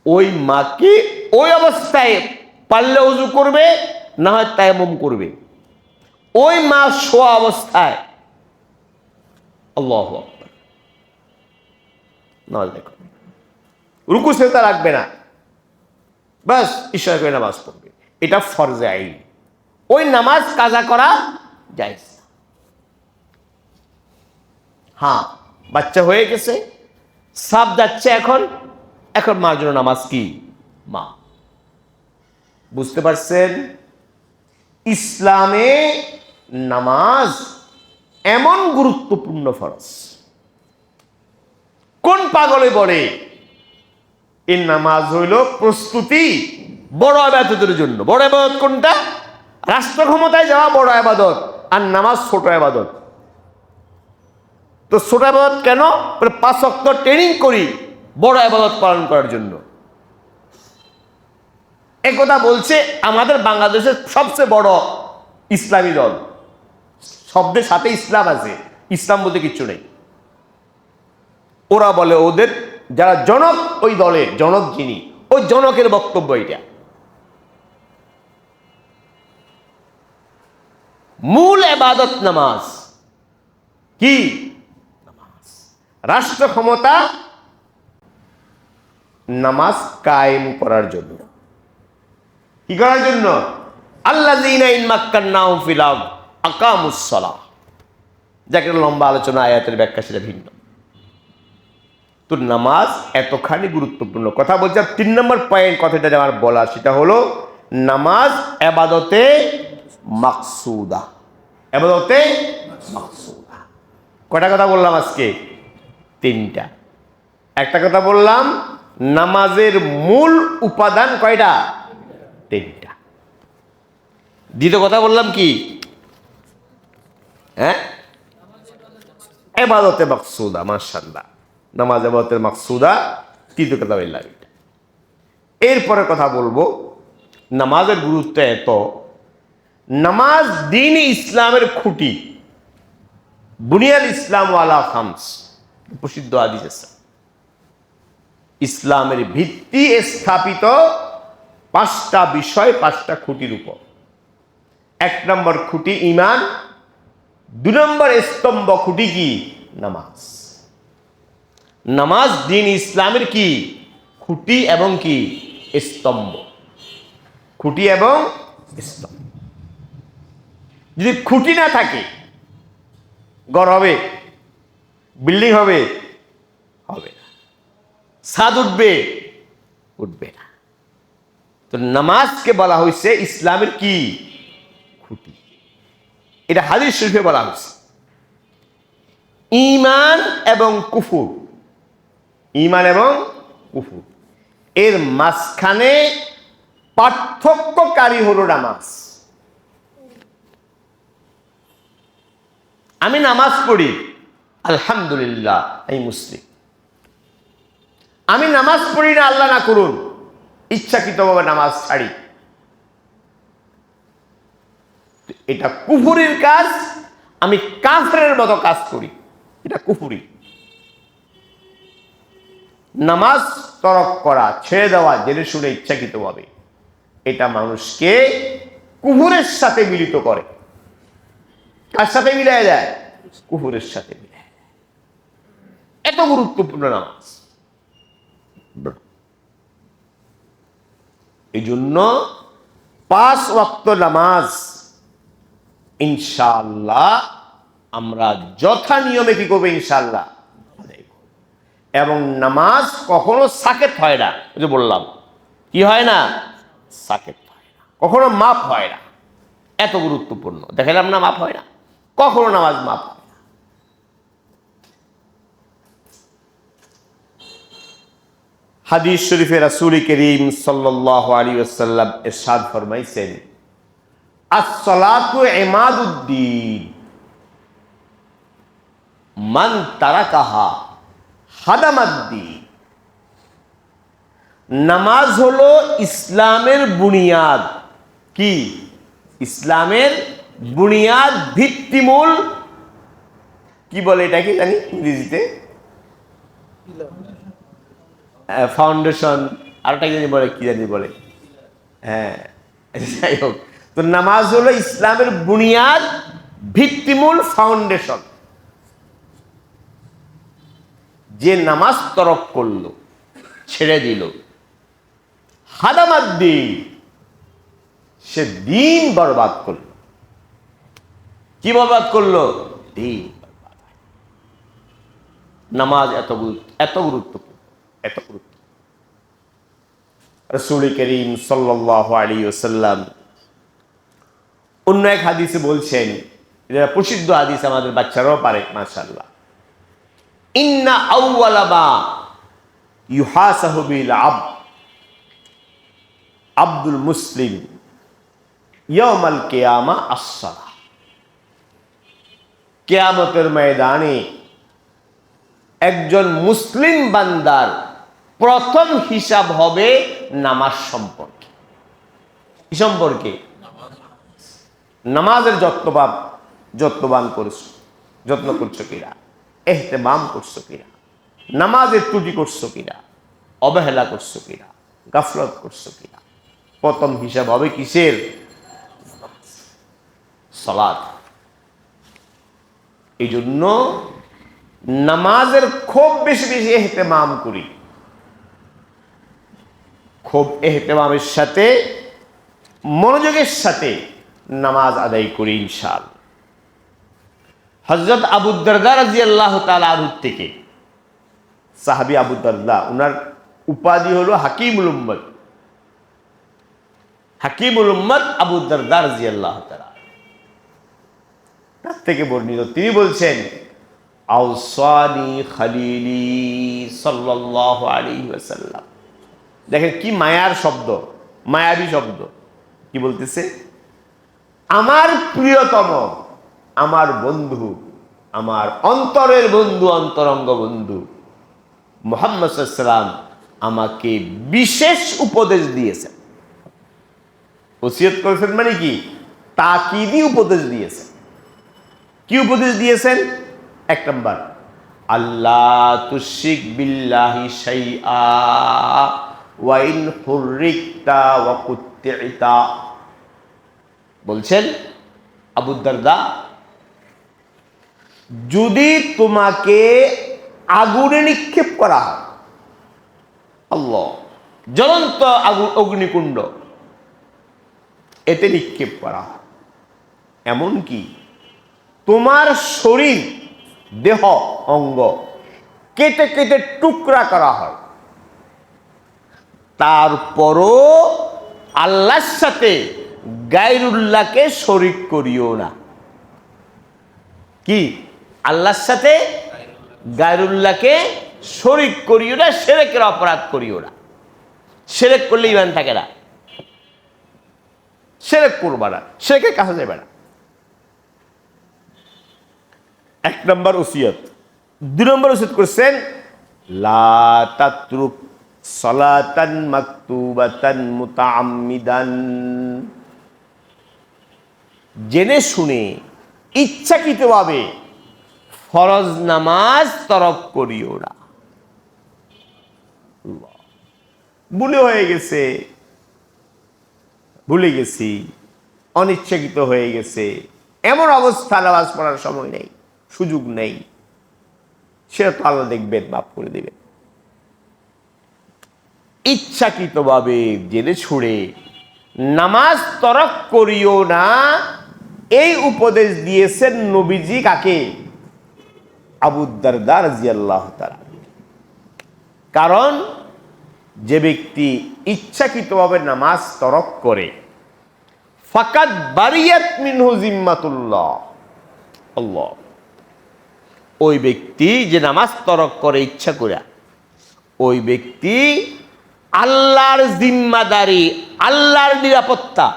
ওই মাকে ওই অবস্থায় পারলে ওযু করবে, না হয় তায়াম্মুম করবে। ওই মা শোয়া অবস্থায় আল্লাহু আকবার নামাজ দেখো, রুকু সেজদা রাখবে না, বাস ইশারা করে নামাজ পড়বে, এটা ফরজে আইন। ওই নামাজ কাজা করা জায়েজ। হ্যাঁ, বাচ্চা হয়ে গেছে, সাপ যাচ্ছে, এখন এখন মার জন্য নামাজ কি মা। বুঝতে পারছেন? ইসলামে নামাজ এমন গুরুত্বপূর্ণ ফরজ। কোন পাগলে বলে এই নামাজ হইল প্রস্তুতি বড় ইবাদতের জন্য? বড় ইবাদত কোনটা? রাষ্ট্র ক্ষমতায় যাওয়া বড় ইবাদত, আর নামাজ ছোট ইবাদত। তো ছোট ইবাদত কেন? 5 ওয়াক্ত ট্রেনিং করি বড় ইবাদত পালন করার জন্য। একথা বলছে আমাদের বাংলাদেশের সবচেয়ে বড় ইসলামী দল, শব্দের সাথে ইসলাম আছে, ইসলাম বলতে কিচ্ছু নেই। ওরা বলে ওদের যারা জনক, ওই দলের জনক যিনি, ওই জনকের বক্তব্য এটা। মূল ইবাদত নামাজ। কি নামাজ? রাষ্ট্র ক্ষমতা নামাজ কায়েম করার জন্য। কি করার জন্য? আল্লাযীনা ইন মাক্কান্নাহুম ফিল আরদ আকামুস সালাহ, যাকে লম্বা আলোচনা, আয়াতের ব্যাখ্যা সেটা ভিন্ন। তো নামাজ এতখানি গুরুত্বপূর্ণ কথা বলছি। 3 নম্বর পয়েন্ট কথাটা আমার বলা, সেটা হলো নামাজ ইবাদতে মাকসুদা। ইবাদতে মাকসুদা। কয়টা কথা বললাম আজকে? 3টা। একটা কথা বললাম নামাজের মূল উপাদান কয়টা? 3টা। দ্বিতীয় কথা বললাম কি? হ্যাঁ, ইবাদতে মাকসুদা। মাশাআল্লাহ, নামাজ ইবাদতের মাকসুদা। তৃতীয় কথা বললাম এটা। এরপরে কথা বলবো নামাজের গুরুত্ব এত, নামাজ দ্বীন ইসলামের খুঁটি। বুনিয়াল ইসলাম আলা খামস, প্রসিদ্ধ হাদিস আছে। ইসলামের ভিত্তি স্থাপিত 5টা বিষয়, 5টা খুঁটির উপর। 1 নম্বর খুঁটি ঈমান, 2 নম্বর স্তম্ভ খুঁটি কি? নামাজ। নামাজ দ্বীন ইসলামের কি? খুঁটি এবং কি? স্তম্ভ। খুঁটি এবং স্তম্ভ। যদি খুঁটি না থাকে, ঘর হবে? বিল্ডিং হবে? হবে না। ছাদ উঠবে? উঠবে না। তো নামাজকে বলা হয়েছে ইসলামের কি? খুঁটি। এটা হাদিস শরীফে বলা হয়েছে। ঈমান এবং কুফর, ঈমান এবং কুফর এর মাঝখানে পার্থক্যকারী হলো নামাজ। আমি নামাজ পড়ি, আলহামদুলিল্লাহ আমি মুসলিম। আমি নামাজ পড়ি না, আল্লাহ না করুন, ইচ্ছাকৃতভাবে নামাজ ছাড়ি, এটা কুফুরির কাজ। আমি কাফেরের মতো কাজ করি, এটা কুফুরি। নামাজ তরক করা, ছেড়ে দেওয়া জেনে শুনে ইচ্ছাকৃতভাবে, এটা মানুষকে কুফুরের সাথে মিলিত করে। কার সাথে মিলাই যায়? কুফুরের সাথে মিলাই। এত গুরুত্বপূর্ণ নামাজ। এই জন্য 5 ওয়াক্ত নামাজ ইনশাআল্লাহ আমরা যথা নিয়মে কি করবো? ইনশাআল্লাহ। এবং নামাজ কখনো সাকেত হয় না। ওই যে বললাম, কি হয় না? সাকেত হয় না, কখনো মাপ হয় না। এত গুরুত্বপূর্ণ। দেখালাম না, মাপ হয় না, কখনো নামাজ মাপ হয় না। হাদিস শরীফে রাসূল করিম সাল্লাল্লাহু আলাইহি ওয়াসাল্লাম ইরশাদ ফরমাইছেন, আস-সালাতু ইমাদুদ্দিন মান তারাকাহা হাদামাদ্দিন। নামাজ হলো ইসলামের বুনিয়াদ। কি? ইসলামের বুনিয়াদ, ভিত্তিমূল। কি বলে এটাকে জানি ইংরেজিতে? ফাউন্ডেশন। আরেকটা জানি বলে, কি জানি বলে। হ্যাঁ, যাই হোক। তো নামাজ হলো ইসলামের বুনিয়াদ, ভিত্তিমূল, ফাউন্ডেশন। যে নামাজ তরক করলো, ছেড়ে দিল, হাদামাদ্দিন, সে দিন বরবাদ করল। কি বরবাদ করলো? দিন বরবাদ। নামাজ এত গুরুত্বপূর্ণ, এত গুরুত্ব। রাসূল করিম সাল্লাল্লাহু আলাইহি ওয়াসাল্লাম অন্য এক হাদিসে বলছেন, এটা প্রসিদ্ধ হাদিস, আমাদের বাচ্চারাও পারে মাশাআল্লাহ, ইন্না আউওয়ালা মা ইউহাসাবু বিল আব্দুল মুসলিম ইয়াউমাল কিয়ামা আস-সালাহ। কিয়ামতের ময়দানে একজন মুসলিম বান্দার প্রথম হিসাব হবে নামাজ সম্পর্কে। কি সম্পর্কে? নামাজের যত্নবান করছো, যত্ন করছো কিনা, এহতেমাম করছো কিনা, নামাজের ত্রুটি করছো কিনা, অবহেলা করছো কিনা, গাফলত করছো কিনা। প্রথম হিসাব হবে কিসের? সালাত। এই জন্য নামাজের খুব বেশি বেশি এহতেমাম করি, খুব এহতেমামের সাথে মনোযোগের সাথে নামাজ আদায় করি ইনশাআল্লাহ। হযরত আবু দারদা রাদিয়াল্লাহু তাআলা আনহু থেকে, সাহাবী আবু দারদা, ওনার উপাধি হলো হাকিমুল উম্মত। হাকিমুল উম্মত আবু দারদা রাদিয়াল্লাহু তাআলা, তার থেকে বর্ণিত, তিনি বলছেন আওসানি খালিলি সাল্লাল্লাহু আলাইহি ওয়াসাল্লাম। দেখেন কি মায়ার শব্দ, মায়াবী শব্দ। কি বলতেছে? আমার প্রিয়তম, আমার বন্ধু, আমার অন্তরের বন্ধু, অন্তরঙ্গ বন্ধু মুহাম্মদ সাল্লাল্লাহু আলাইহি ওয়াসাল্লাম আমাকে বিশেষ উপদেশ দিয়েছেন। ওসিয়ত করেছেন মানে কি? তাকিদি উপদেশ দিয়েছেন। কি উপদেশ দিয়েছেন? এক নম্বর, আল্লাহ তুশরিক বিল্লাহি শাইআ ওয়া ইন হুররিকতা ওয়া কুত্তিতা। বলছেন আবু দারদা, যদি তোমাকে আগুনে নিক্ষেপ করা হয়, আল্লাহ, জ্বলন্ত আগুন, অগ্নিকুণ্ড, এতে নিক্ষেপ করা হয়, এমনকি তোমার শরীর, দেহ, অঙ্গ কেটে কেটে টুকরা করা হয়, তারপরও আল্লাহর সাথে গায়রুল্লাহকে শরীক করিও না। কি? আল্লাহর সাথে গায়রুল্লাহকে শরীক করিও না, শিরকের অপরাধ করিও না। শিরক করলে ঈমান থাকে না, শিরক করবা না, শিরকের কাছে যাবে না। এক নম্বর ওসিয়ত। দুই নম্বর ওসিয়ত করছেন, লা তাতরুক সালাতান মাকতুবাতান মুতাআম্মিদান। জেনে শুনে ইচ্ছাকৃতভাবে ফরজ নামাজ তরক করিও না। ভুলে হয়ে গেছে, ভুলে গেছি, অনিচ্ছাকৃত হয়ে গেছে, এমন অবস্থা নামাজ পড়ার সময় নেই, সুযোগ নেই, সেটা তো আল্লাহ দেখবেন, মাফ করে দেবেন। ইচ্ছাকৃতভাবে জেনে ছুড়ে নামাজ তরক করিও না, এই উপদেশ দিয়েছেন নবীজি কাকে? আবু দারদা রাদিয়াল্লাহু তাআলা। কারণ যে ব্যক্তি ইচ্ছাকৃতভাবে নামাজ তরক করে, ফাকাদ বারিয়াত মিনহু জিম্মাতুল্লাহ, আল্লাহ, ওই ব্যক্তি যে নামাজ তরক করে ইচ্ছা করে, ওই ব্যক্তি আল্লাহর জিম্মাদারি, আল্লাহর নিরাপত্তা,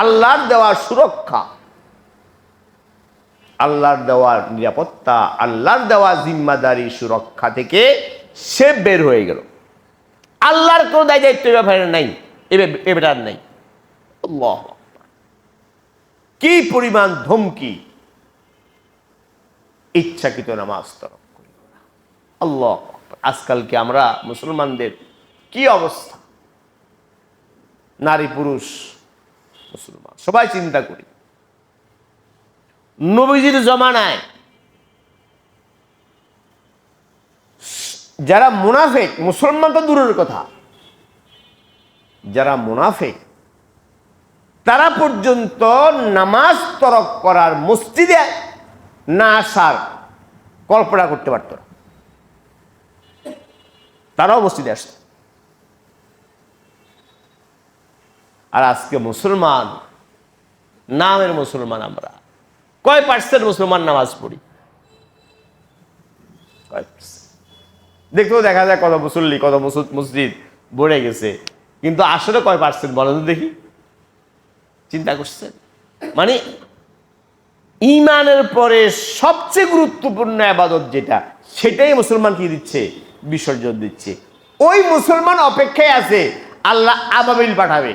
আল্লাহর দেওয়া সুরক্ষা, আল্লাহর দেওয়া নিরাপত্তা, আল্লাহর দেওয়া জিম্মাদারি সুরক্ষা থেকে সে বের হয়ে গেল। আল্লাহর কোনো দায় দায়িত্ব ব্যাপারে নাই, এ ব্যাপার নাই। আল্লাহ, কি পরিমাণ ধমকি! ইচ্ছাকৃত নামাজ তরক করি না। আল্লাহ, আজকালকে আমরা মুসলমানদের কি অবস্থা! নারী পুরুষ মুসলমান সবাই চিন্তা করি, নবীজির জমানায় যারা মুনাফিক, মুসলমান তো দূরের কথা, যারা মুনাফিক তারা পর্যন্ত নামাজ তরক করার, মসজিদে না আসার কল্পনা করতে পারত না, তারাও মসজিদে আসত। আর আজকে মুসলমান, নামের মুসলমান, আমরা কয় পার্সেন্ট মুসলমান নামাজ পড়ি? দেখতেও দেখা যায় কত মুসল্লি, কত মসজিদ ভরে গেছে, কিন্তু আসলে কয় পার্সেন্ট বলেন তো দেখি? চিন্তা করছেন? মানে ঈমানের পরে সবচেয়ে গুরুত্বপূর্ণ ইবাদত যেটা, সেটাই মুসলমান কি দিচ্ছে? বিসর্জন দিচ্ছে। ওই মুসলমান অপেক্ষায় আছে আল্লাহ আবাবিল পাঠাবে।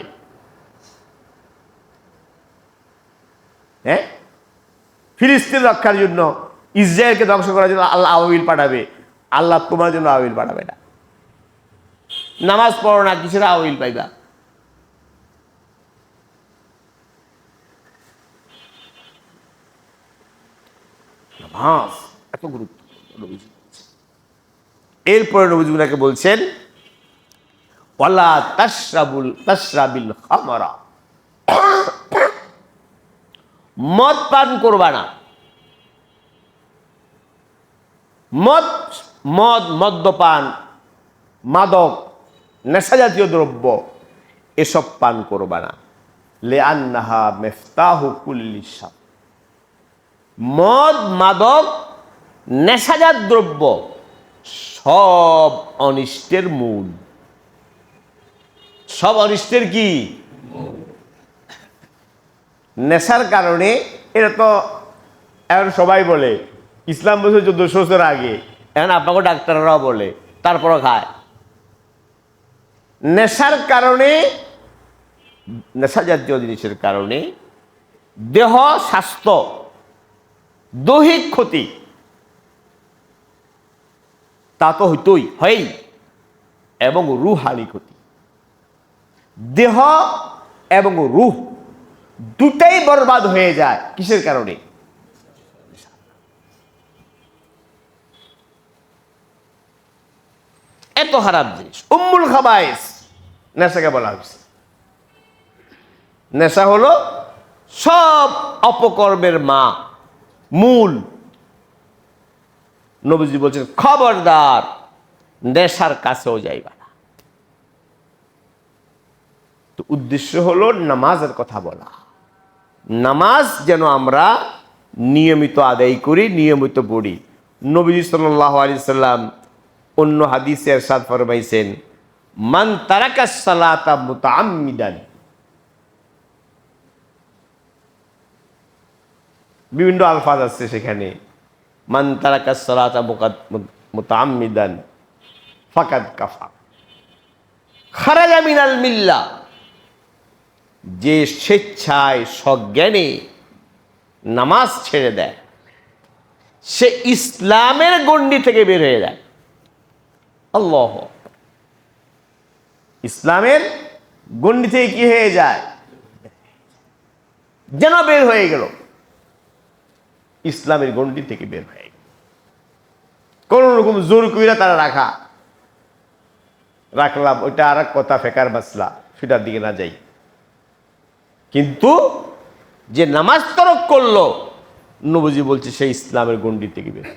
হ্যাঁ, ফিলিস্তিন রক্ষার জন্য, ইসরায়েলকে ধ্বংস করার জন্য আল্লাহ আবাবিল পাঠাবে। আল্লাহ তোমার জন্য আবাবিল পাঠাবে না। নামাজ পড়ো না, কিসের আবাবিল পাইবা? নামাজ এত গুরুত্বপূর্ণ নবীজি বলছেন। এরপরে নবীজি উনাকে বলছেন ওয়ালা তাশরাবিল খামরা, মদ পান করবা না। মদ্যপান, মাদক, নেশাজাতীয় দ্রব্য এসব পান করবা না। লিআন্নাহা মিফতাহু কুল্লি শার, মদ, মাদক, নেশাজাত দ্রব্য সব অনিষ্টের মূল। সব অনিষ্টের কি? নেশার কারণে, এটা তো এখন সবাই বলে, ইসলাম বলছে 1400 বছর আগে, এখন আপনাকে ডাক্তাররাও বলে, তারপরও খায়। নেশার কারণে, নেশা জাতীয় জিনিসের কারণে দেহ স্বাস্থ্য, দৈহিক ক্ষতি তা তো হইতই হয়ই, এবং রুহানি ক্ষতি। দেহ এবং রুহ দুটাই বরবাদ হয়ে যায়। কিসের কারণে? এত খারাপ জিনিস। উম্মুল খাবায়েস নেশাকে বলা হয়েছে। নেশা হলো সব অপকর্মের মা, মূল। নবীজি বলছেন খবরদার নেশার কাছেও যাইবা না। তো উদ্দেশ্য হলো নামাজের কথা বলা। নামাজ যেন আমরা নিয়মিত আদায় করি, নিয়মিত পড়ি। নবীজি সাল্লাল্লাহু আলাইহি সাল্লাম অন্য হাদিসে ইরশাদ ফরমাইছেন মান তারাকাস সালাতা মুতাআম্মিদান, বিভিন্ন আলফাজ আছে সেখানে। মান তারাকাস সালাতা মুতাআম্মিদান ফাকাদ কাফার, খারাজা মিনাল মিল্লাহ, যে স্বেচ্ছায় সজ্ঞানে নামাজ ছেড়ে দেয় সে ইসলামের গণ্ডি থেকে বের হয়ে যায়। আল্লাহ, ইসলামের গণ্ডি থেকে কি হয়ে যায়? যেন বের হয়ে গেল, ইসলামের গণ্ডি থেকে বের হয়ে গেল। কোন রকম জোর কইরা তারা রাখলাম, ওইটা আর এক কথা, ফেকার মাসলা, সেটার দিকে না যাই। কিন্তু যে নামাজ তরক করলো, নবীজি বলছে সেই ইসলামের গণ্ডি থেকে বের।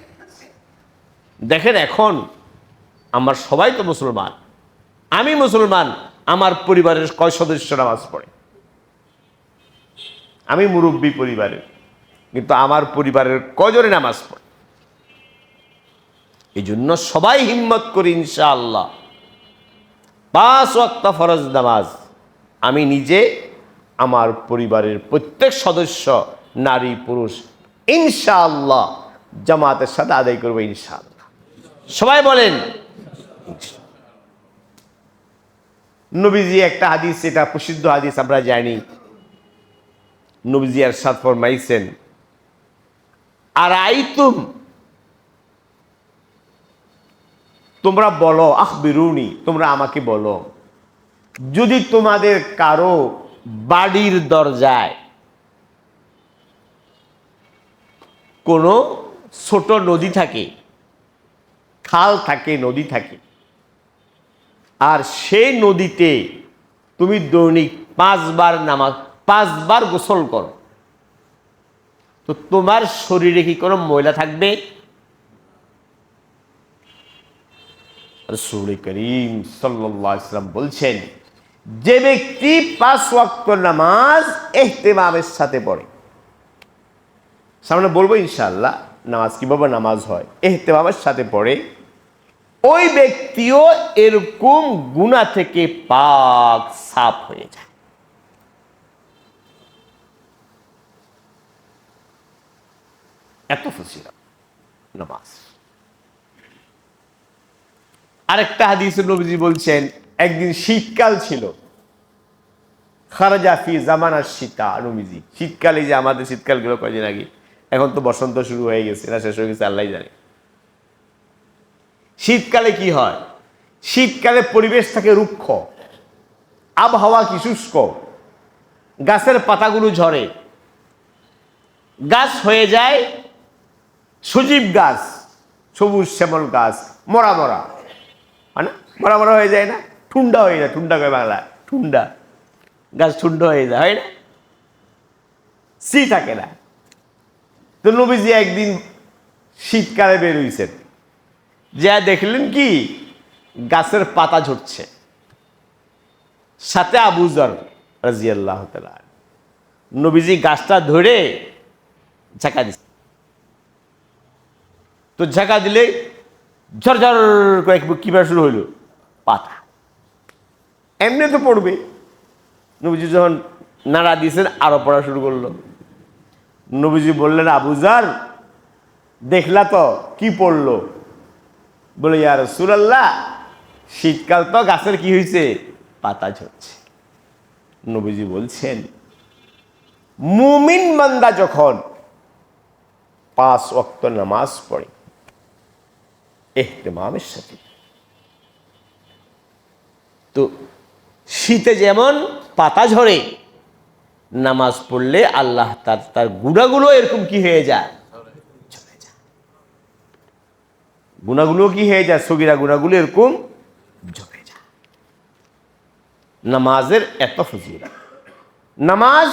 দেখেন এখন আমার সবাই তো মুসলমান, আমি মুসলমান, আমার পরিবারের কয় সদস্য নামাজ পড়ে? আমি মুরব্বী পরিবারের, কিন্তু আমার পরিবারের কজনে নামাজ পড়ে? এই জন্য সবাই হিম্মত করি ইনশাআল্লাহ 5 ওয়াক্ত ফরজ নামাজ আমি নিজে, আমার পরিবারের প্রত্যেক সদস্য, নারী পুরুষ, ইনশাআল্লাহ জামাতের সাথে আদায় করবো ইনশাআল্লাহ। সবাই বলেন। নবীজি একটা হাদিস, এটা প্রসিদ্ধ হাদিস, আমরা জানি। নবীজি ইরশাদ ফরমাইছেন আর আইতুম, তোমরা বলো, আখবিরুনি, তোমরা আমাকে বলো, যদি তোমাদের কারো বাড়ির দরজায় কোনো ছোট নদী থাকে, খাল থাকে, নদী থাকে, আর সেই নদীতে তুমি দৈনিক 5 বার গোসল করো, তো তোমার শরীরে কি কোনো ময়লা থাকবে? রাসূল করিম সাল্লাল্লাহু আলাইহি ওয়াসাল্লাম বলছেন যে ব্যক্তি 5 ওয়াক্ত নামাজ ইহতিমামের সাথে পড়ে, সামনে বলবো ইনশাআল্লাহ নামাজ কিভাবে নামাজ হয়, ইহতিমামের সাথে পড়ে, ওই ব্যক্তিও এরকম গুনাহ থেকে পাক সাফ হয়ে যায়। এত ফজিলত নামাজ। আরেকটা হাদিসে নবীজি বলছেন একদিন শীতকাল ছিল, খারাজা ফি জামানাশ শীতা, নবীজি শীতকালে, যে আমাদের শীতকাল গেল কয়দিন আগে, এখন তো বসন্ত শুরু হয়ে গেছে না শেষ হয়ে গেছে আল্লাহ জানে। শীতকালে কি হয়? শীতকালে পরিবেশ থাকে রুক্ষ, আবহাওয়া কি শুষ্ক, গাছের পাতাগুলো ঝরে, গাছ হয়ে যায় সজীব গাছ, সবুজ শ্যামল গাছ, মরা মরা, মানে মরা মরা হয়ে যায় না, ঠুন্ডা হয়ে যায়, ঠুন্ডা কয় বাংলা, ঠুন্ডা গাছ ঠুন্ডা হয়ে যায়, হয় না, সি থাকে না। তো নবীজি একদিন শীতকালে বের হইছেন, যা দেখলেন কি গাছের পাতা ঝরছে, সাথে আবু যর রাদিয়াল্লাহু তাআলা। নবীজি গাছটা ধরে ঝাঁকা দিচ্ছে। তো ঝাঁকা দিলে ঝরঝর করে কিভাবে শুরু হইল, পাতা এমনি তো পড়বে। নবীজি যখন নাড়া দিয়েছেন আরো পড়া শুরু করলো। নবীজি বললেন, আবু যর দেখলা তো কি পড়লো? বলে, ইয়া রাসূলুল্লাহ, শীতকাল তো গাছের কি হয়েছে, পাতা ঝরছে। নবীজি বলছেন, মুমিন বান্দা যখন 5 ওয়াক্ত নামাজ পড়ে ইহতিমামের সাথে, তো শীতে যেমন পাতা ঝরে, নামাজ পড়লে আল্লাহ তার গুনাহগুলো এরকম কি হয়ে যায়, ঝরে যায়। গুনাহগুলো কি হয়ে যায়, সগীরা গুনাহগুলো এরকম ঝরে যায়। নামাজের এত ফজিলত। নামাজ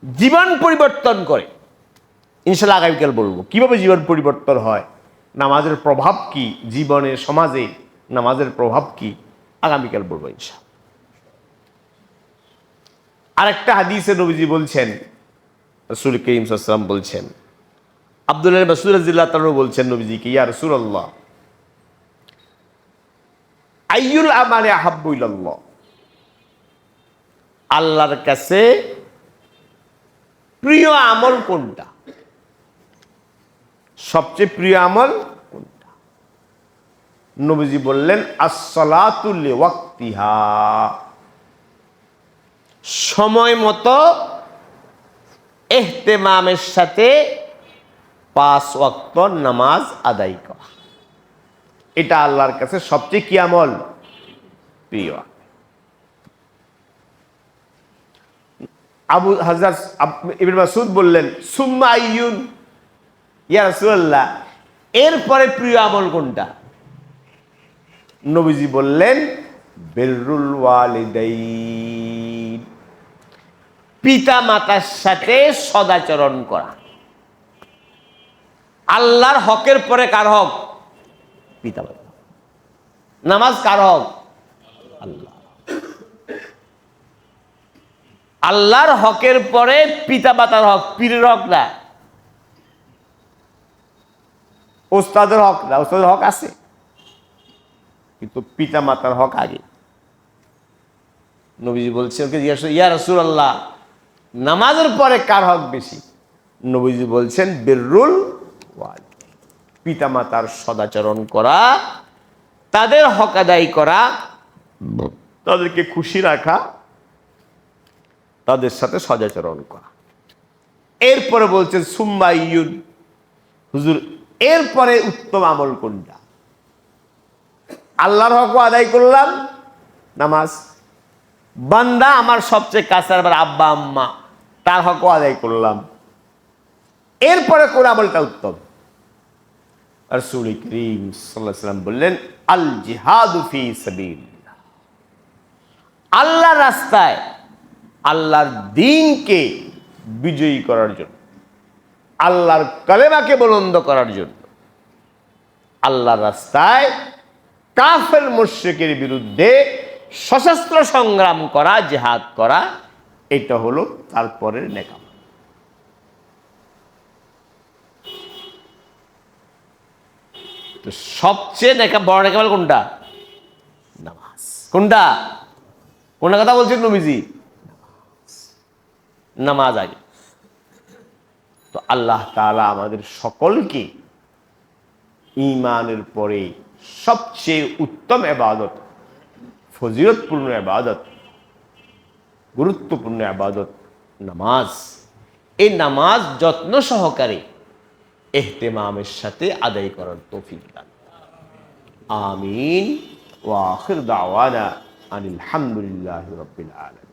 জীবন পরিবর্তন করে। ইনশাআল্লাহ আগামীকাল বলবো কিভাবে জীবন পরিবর্তন হয়, নামাজের প্রভাব কি জীবনে, সমাজে নামাজের প্রভাব কি, আগামীকাল বলবো ইনশাআল্লাহ। আরেকটা হাদিসে নবীজি বলছেন, রাসূল করিম সাল্লাল্লাহু আলাইহি ওয়াসাল্লাম বলছেন, আব্দুল্লাহ ইবনে মাসউদ রাদিয়াল্লাহু তাআলা বলছেন নবীজিকে, ইয়া রাসূলুল্লাহ, আইয়ুল আমালি আহাব্বু ইলাল্লাহ, আল্লাহর কাছে প্রিয় আমল কোনটা, সবচেয়ে প্রিয় আমল কোনটা? নবীজি বললেন, আস-সালাতু লিওয়াক্তিহা, সময় মতো ইহতিমামের সাথে 5 ওয়াক্ত নামাজ আদায় করা, এটা আল্লাহর কাছে সবচেয়ে কি আমল, প্রিয়। আবু হযরত ইবনে মাসউদ বললেন, সুম্মা আইয়ুন, ইয়া রাসূলুল্লাহ, এরপরে প্রিয় আমল কোনটা? নবীজি বললেন, বিররুল ওয়ালিদাইন, পিতা মাতার সাথে সদাচরণ করা। আল্লাহর হকের পরে কার হক? পিতা মাতা। নামাজ কার হক? আল্লাহ। আল্লাহর হকের পরে পিতা মাতার হক, পীরের হক না, ওস্তাদের হক না, ওস্তাদের হক আছে কিন্তু পিতা মাতার হক আগে। নবীজি বলছেন, ইয়া রাসূলুল্লাহ, নামাজের পরে কার হক বেশি? নবীজি বলছেন, বিররুল ওয়ালিদাইন, পিতা মাতার সদাচরণ করা, তাদের হক আদায় করা, তাদেরকে খুশি রাখা, তাদের সাথে সদাচরণ করা। এরপরে বলছেন, সুম্মা আইয়ুন, হুজুর এরপরে উত্তম আমল কোনটা? আল্লাহর হক আদায় করলাম, নামাজ। বান্দা আমার সবচেয়ে কাছের, আবার আব্বা আম্মা, তার হক আদায় করলাম। এরপরে কোন আমলটা উত্তম? রাসূল করিম সাল্লাল্লাহু আলাইহি ওয়াসাল্লাম বললেন, আল জিহাদু ফি সাবিলিল্লাহ, আল্লাহর রাস্তায় আল্লাহর দ্বীনকে বিজয়ী করার জন্য, আল্লাহর কালেমাকে বুলন্দ করার জন্য, আল্লাহর রাস্তায় কাফের মুশরিকের বিরুদ্ধে সশস্ত্র সংগ্রাম করা, জিহাদ করা, এটা হলো তারপরের নেক আমল। তো সবচেয়ে বড় নেক আমল কোনটা? নামাজ। কোনটা? কোন কথা বলছেন নবীজি? নামাজ আগে। তো আল্লাহ তাআলা আমাদের সকলকে ঈমানের পরে সবচেয়ে উত্তম ইবাদত, ফজিলতপূর্ণ ইবাদত, গুরুত্বপূর্ণ ইবাদত নামাজ, এই নামাজ যত্ন সহকারে ইহতিমামের সাথে আদায় করার তৌফিক দান। আমিন। ওয়া আখির দাওয়ানা আনিল হামদুলিল্লাহি রাব্বিল আলামিন।